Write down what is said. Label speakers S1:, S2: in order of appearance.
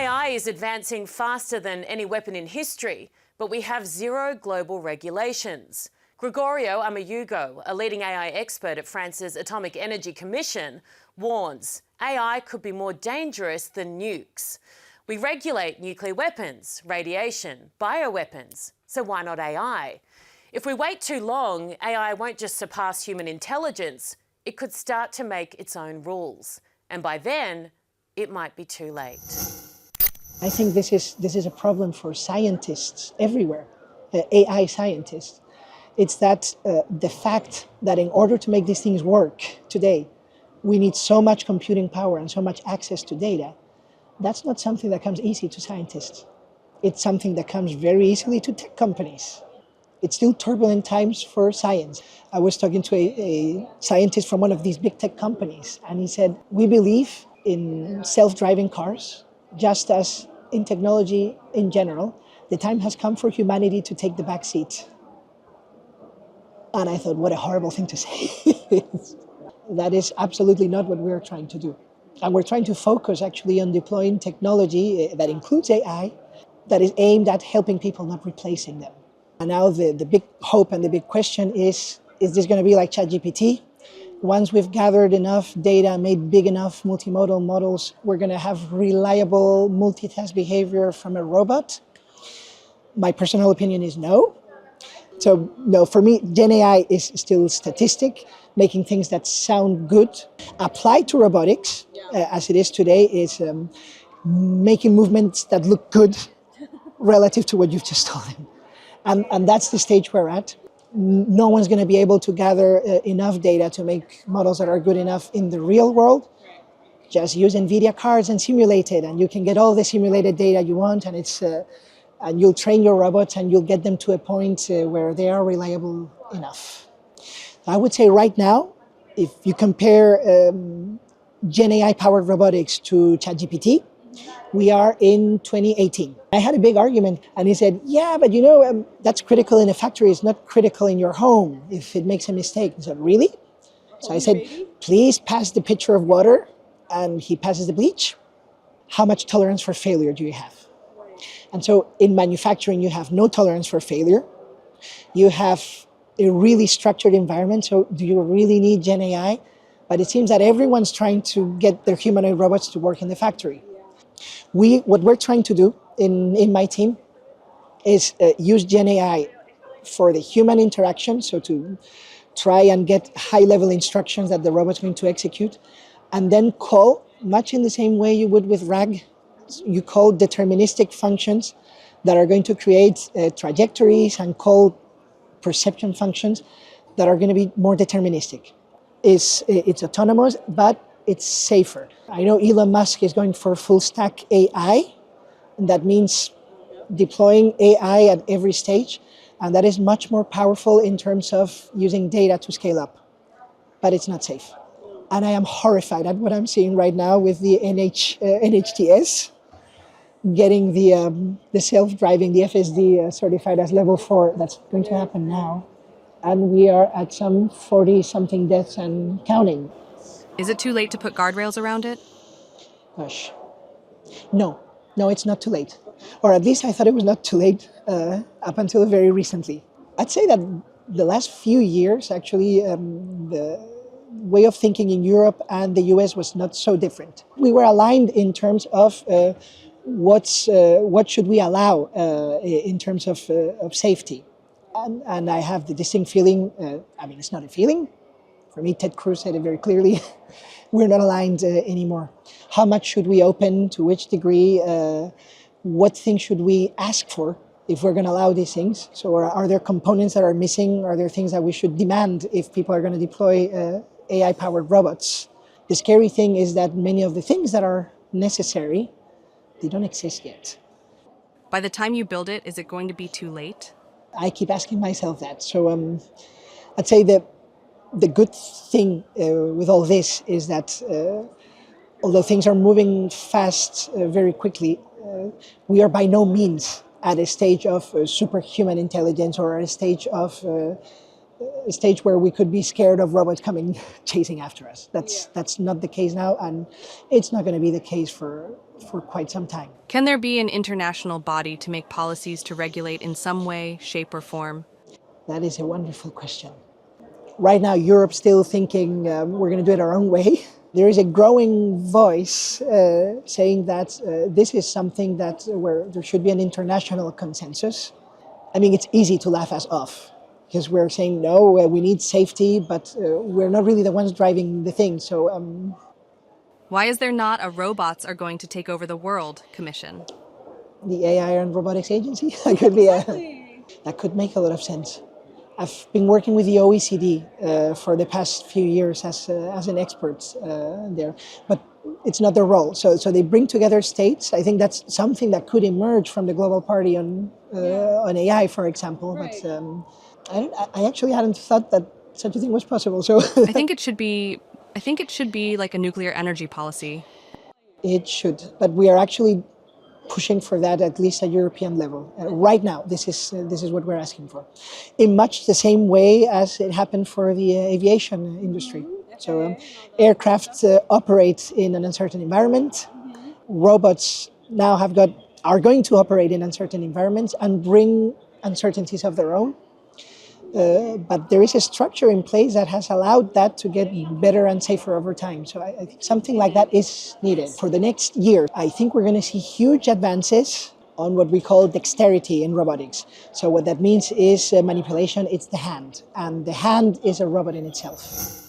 S1: AI is advancing faster than any weapon in history, but we have zero global regulations. Gregorio Amayugo, a leading AI expert at France's Atomic Energy Commission, warns AI could be more dangerous than nukes. We regulate nuclear weapons, radiation, bioweapons, so why not AI? If we wait too long, AI won't just surpass human intelligence, it could start to make its own rules. And by then, it might be too late.
S2: I think this is a problem for scientists everywhere, AI scientists. It's that the fact that in order to make these things work today, we need so much computing power and so much access to data. That's not something that comes easy to scientists. It's something that comes very easily to tech companies. It's still turbulent times for science. I was talking to a scientist from one of these big tech companies, and he said, we believe in self-driving cars, just as in technology in general. The time has come for humanity to take the back seat. And I thought, what a horrible thing to say. That is absolutely not what we're trying to do. And we're trying to focus actually on deploying technology that includes AI, that is aimed at helping people, not replacing them. And now the big hope and the big question is this going to be like ChatGPT? Once we've gathered enough data, made big enough multimodal models, we're going to have reliable multitask behavior from a robot? My personal opinion is no. So no, for me, Gen AI is still statistic, making things that sound good. Applied to robotics, as it is today, is making movements that look good relative to what you've just told them. And that's the stage we're at. No one's going to be able to gather enough data to make models that are good enough in the real world. Just use NVIDIA cards and simulate it, and you can get all the simulated data you want, and and you'll train your robots and you'll get them to a point where they are reliable enough. I would say right now, if you compare Gen AI-powered robotics to ChatGPT, we are in 2018. I had a big argument, and he said, yeah, but that's critical in a factory. It's not critical in your home if it makes a mistake. I said, really? So I said, please pass the pitcher of water, and he passes the bleach. How much tolerance for failure do you have? And so in manufacturing, you have no tolerance for failure. You have a really structured environment. So do you really need Gen AI? But it seems that everyone's trying to get their humanoid robots to work in the factory. What we're trying to do in my team is use Gen AI for the human interaction, so to try and get high-level instructions that the robot's going to execute, and then call, much in the same way you would with RAG, you call deterministic functions that are going to create trajectories, and call perception functions that are going to be more deterministic. It's autonomous, but it's safer. I know Elon Musk is going for full stack AI, and that means deploying AI at every stage, and that is much more powerful in terms of using data to scale up, but it's not safe. And I am horrified at what I'm seeing right now with the NHTS getting the self-driving, the FSD certified as level 4. That's going to happen now. And we are at some 40-something deaths and counting.
S3: Is it too late to put guardrails around it?
S2: Gosh. No, it's not too late. Or at least I thought it was not too late up until very recently. I'd say that the last few years, actually, the way of thinking in Europe and the US was not so different. We were aligned in terms of what should we allow in terms of safety. And I have the distinct feeling, it's not a feeling. For me, Ted Cruz said it very clearly, we're not aligned anymore. How much should we open, to which degree, what things should we ask for if we're going to allow these things? So are there components that are missing? Are there things that we should demand if people are going to deploy AI-powered robots? The scary thing is that many of the things that are necessary, they don't exist yet.
S3: By the time you build it, is it going to be too late?
S2: I keep asking myself that. So I'd say that the good thing with all this is that although things are moving fast very quickly, we are by no means at a stage of superhuman intelligence or at a stage of a stage where we could be scared of robots coming chasing after us. That's not the case now, and it's not going to be the case for quite some time.
S3: Can there be an international body to make policies to regulate in some way, shape, or form?
S2: That is a wonderful question. Right now, Europe's still thinking we're going to do it our own way. There is a growing voice saying that this is something where there should be an international consensus. I mean, it's easy to laugh us off because we're saying, no, we need safety, but we're not really the ones driving the thing. So,
S3: Why is there not a robots are going to take over the world commission?
S2: the AI and Robotics Agency, that could make a lot of sense. I've been working with the OECD for the past few years as an expert there, but it's not their role. So they bring together states. I think that's something that could emerge from the Global Party on AI, for example. Right. But I actually hadn't thought that such a thing was possible. So
S3: I think it should be like a nuclear energy policy.
S2: It should, but we are actually pushing for that at least at European level. Right now, this is what we're asking for, in much the same way as it happened for the aviation industry. So aircraft operate in an uncertain environment. Robots now are going to operate in uncertain environments and bring uncertainties of their own. But there is a structure in place that has allowed that to get better and safer over time. So I think something like that is needed. For the next year, I think we're going to see huge advances on what we call dexterity in robotics. So what that means is manipulation, it's the hand. And the hand is a robot in itself.